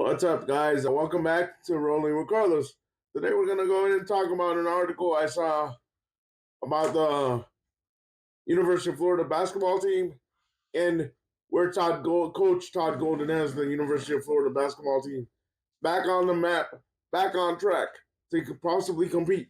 What's up, guys? Welcome back to Rolling with Carlos. Today we're going to go in and talk about an article I saw about the University of Florida basketball team and where Coach Todd Golden has the University of Florida basketball team back on the map, back on track to possibly compete.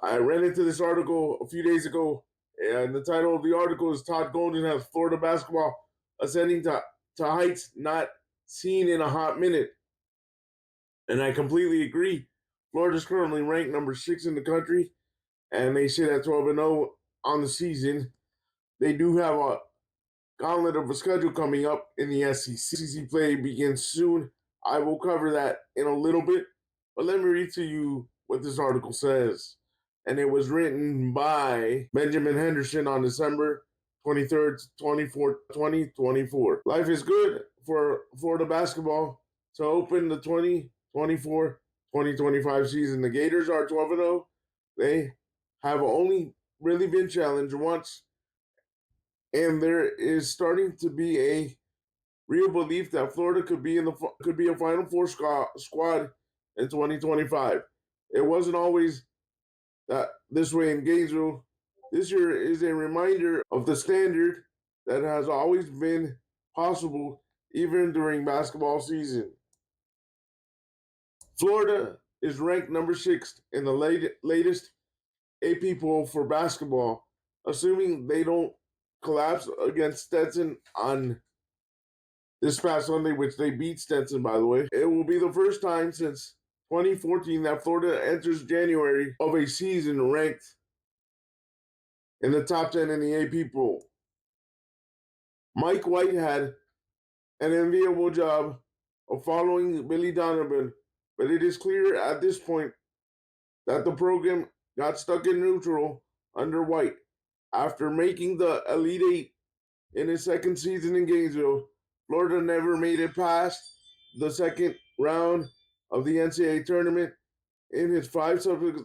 I ran into this article a few days ago, and the title of the article is Todd Golden has Florida basketball ascending to heights not seen in a hot minute. And I completely agree. Florida is currently ranked number 6 in the country, and they sit at 12-0 on the season. They do have a gauntlet of a schedule coming up in the SEC. SEC play begins soon. I will cover that in a little bit, but let me read to you what this article says. And it was written by Benjamin Henderson on December 23rd, 2024. Life is good for Florida basketball to open the 2024-2025 season. The Gators are 12-0. They have only really been challenged once, and there is starting to be a real belief that Florida could be a Final Four squad in 2025. It wasn't always this way in Gainesville. This year is a reminder of the standard that has always been possible, even during basketball season. Florida is ranked number 6 in the latest AP poll for basketball, assuming they don't collapse against Stetson on this past Sunday, which they beat Stetson, by the way. It will be the first time since 2014 that Florida enters January of a season ranked in the top 10 in the AP poll. Mike White had an enviable job of following Billy Donovan, but it is clear at this point that the program got stuck in neutral under White. After making the Elite Eight in his second season in Gainesville, Florida never made it past the second round of the NCAA tournament in his 5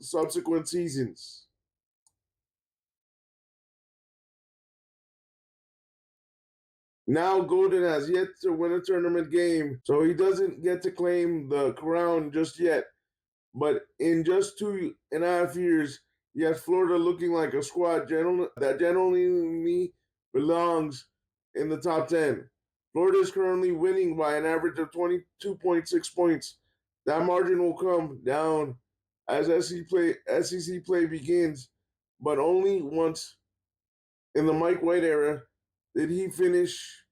subsequent seasons. Now Golden has yet to win a tournament game, so he doesn't get to claim the crown just yet. But in just 2.5 years, he has Florida looking like a squad that genuinely belongs in the top 10. Florida is currently winning by an average of 22.6 points. That margin will come down as SEC play begins, but only once in the Mike White era did he finish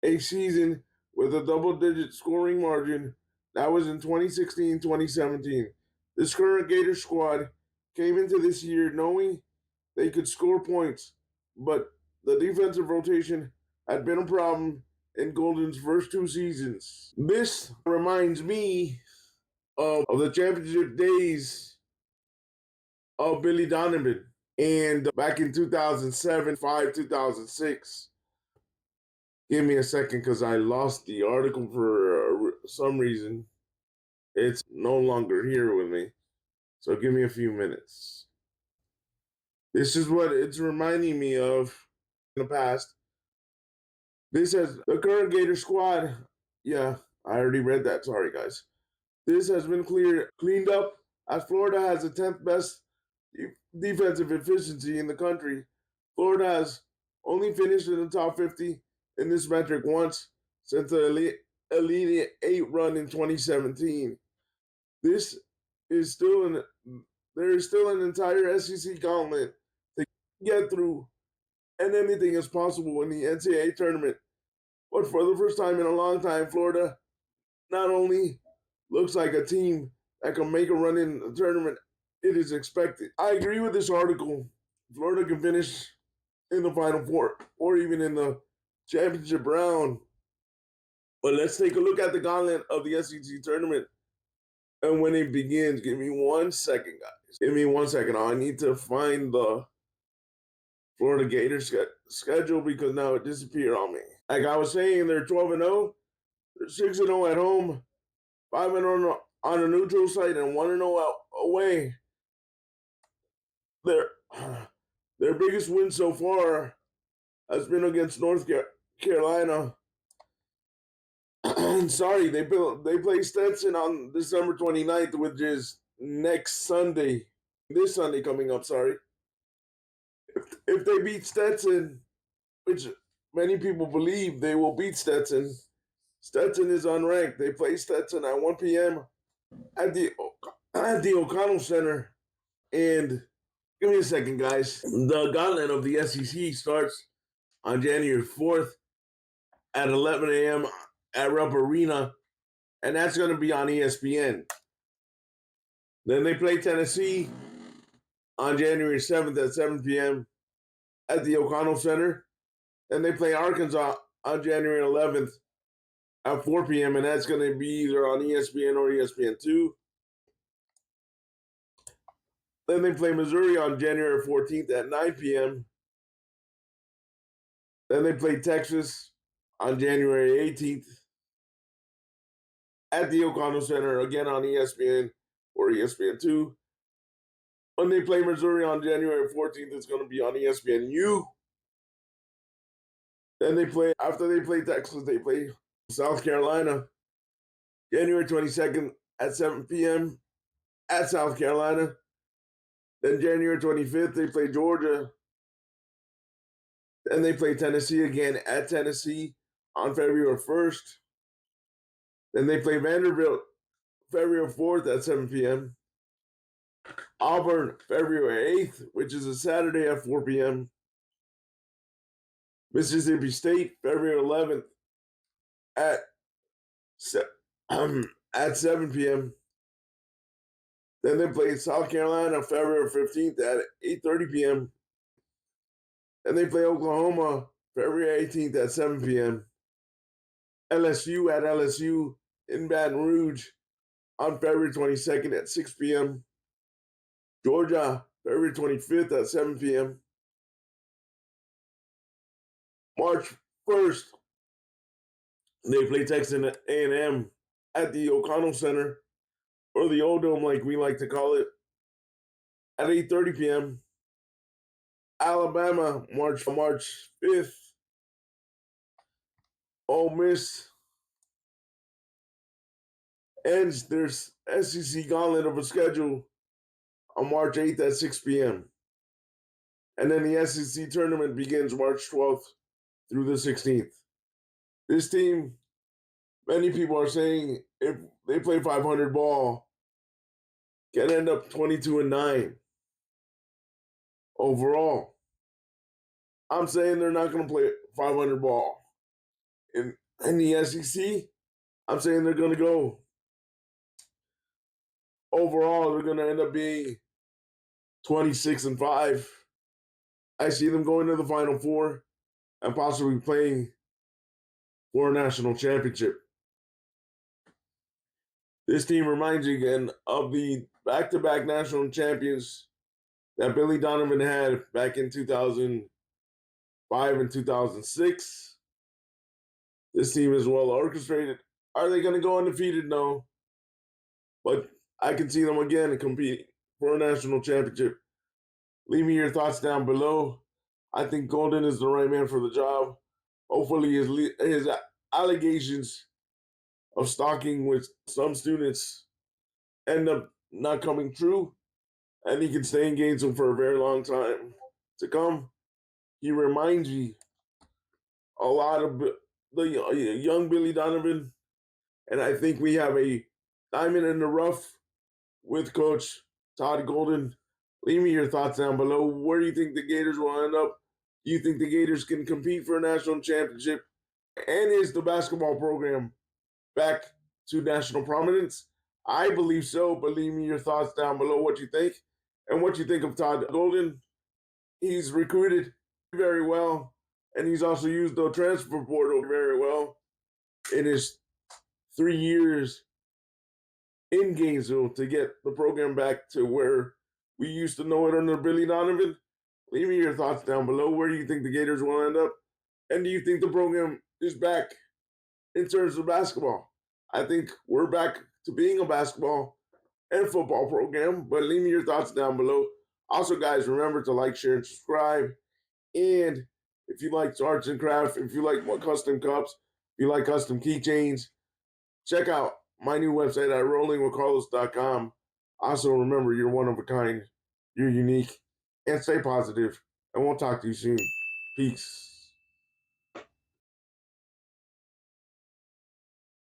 a season with a double-digit scoring margin. That was in 2016-2017. This current Gators squad came into this year knowing they could score points, but the defensive rotation had been a problem in Golden's first 2 seasons. This reminds me of the championship days of Billy Donovan. And back in 2007, 2006, give me a second because I lost the article for some reason. It's no longer here with me. So give me a few minutes. This is what it's reminding me of in the past. This says the current Gator squad. Yeah, I already read that. Sorry, guys. This has been cleaned up as Florida has the 10th best defensive efficiency in the country. Florida has only finished in the top 50 in this metric once since the Elite Eight run in 2017. There is still an entire SEC gauntlet to get through, and anything is possible in the NCAA tournament. But for the first time in a long time, Florida not only looks like a team that can make a run in the tournament, it is expected. I agree with this article. Florida can finish in the Final Four or even in the championship round. But let's take a look at the gauntlet of the SEC tournament and when it begins. Give me 1 second, guys. Give me 1 second. I need to find the Florida Gators schedule because now it disappeared on me. Like I was saying, they're 12-0. They're 6-0 at home, 5-0 on a neutral site, and 1-0 away. Their biggest win so far has been against North Carolina. Sorry, they play Stetson on December 29th, which is next Sunday. This Sunday coming up, sorry. If they beat Stetson, which many people believe they will beat Stetson, Stetson is unranked. They play Stetson at 1 p.m. at the O'Connell Center. And give me a second, guys. The Gauntlet of the SEC starts on January 4th at 11 a.m. at Rupp Arena, and that's going to be on ESPN. Then they play Tennessee on January 7th at 7 p.m. at the O'Connell Center. Then they play Arkansas on January 11th at 4 p.m., and that's going to be either on ESPN or ESPN2. Then they play Missouri on January 14th at 9 p.m. Then they play Texas on January 18th at the O'Connell Center, again on ESPN or ESPN2. When they play Missouri on January 14th, it's going to be on ESPNU. Then after they play Texas, they play South Carolina, January 22nd at 7 p.m. at South Carolina. Then January 25th, they play Georgia. Then they play Tennessee again at Tennessee on February 1st. Then they play Vanderbilt February 4th at 7 p.m. Auburn February 8th, which is a Saturday at 4 p.m. Mississippi State February 11th at 7 p.m. Then they play South Carolina February 15th at 8:30 p.m. Then they play Oklahoma February 18th at 7 p.m. LSU at LSU in Baton Rouge on February 22nd at 6 p.m. Georgia February 25th at 7 p.m. March 1st, they play Texas A&M at the O'Connell Center, or the Old Dome like we like to call it, at 8:30 p.m. Alabama, March 5th. Ole Miss ends their SEC gauntlet of a schedule on March 8th at 6 p.m. And then the SEC tournament begins March 12th through the 16th. This team, many people are saying if they play 500 ball, can end up 22-9 overall. I'm saying they're not going to play 500 ball. In the SEC, I'm saying they're going to go. Overall, they're going to end up being 26-5. I see them going to the Final Four and possibly playing for a national championship. This team reminds you again of the back-to-back national champions that Billy Donovan had back in 2005 and 2006. This team is well orchestrated. Are they going to go undefeated? No. But I can see them again competing for a national championship. Leave me your thoughts down below. I think Golden is the right man for the job. Hopefully his allegations of stalking with some students end up not coming true, and he can stay in Gainesville for a very long time to come. He reminds me a lot of the young Billy Donovan, and I think we have a diamond in the rough with Coach Todd Golden. Leave me your thoughts down below. Where do you think the Gators will end up? Do you think the Gators can compete for a national championship? And is the basketball program back to national prominence? I believe so, but leave me your thoughts down below what you think and what you think of Todd Golden. He's recruited very well, and he's also used the transfer portal very well in his 3 years in Gainesville to get the program back to where we used to know it under Billy Donovan. Leave me your thoughts down below. Where do you think the Gators will end up? And do you think the program is back in terms of basketball? I think we're back to being a basketball and football program, but leave me your thoughts down below. Also, guys, remember to like, share, and subscribe. And if you like arts and crafts, if you like custom cups, if you like custom keychains, Check out my new website at RollinwithCarlos.com. Also, remember, you're one of a kind, you're unique, and stay positive. And we'll talk to you soon. Peace.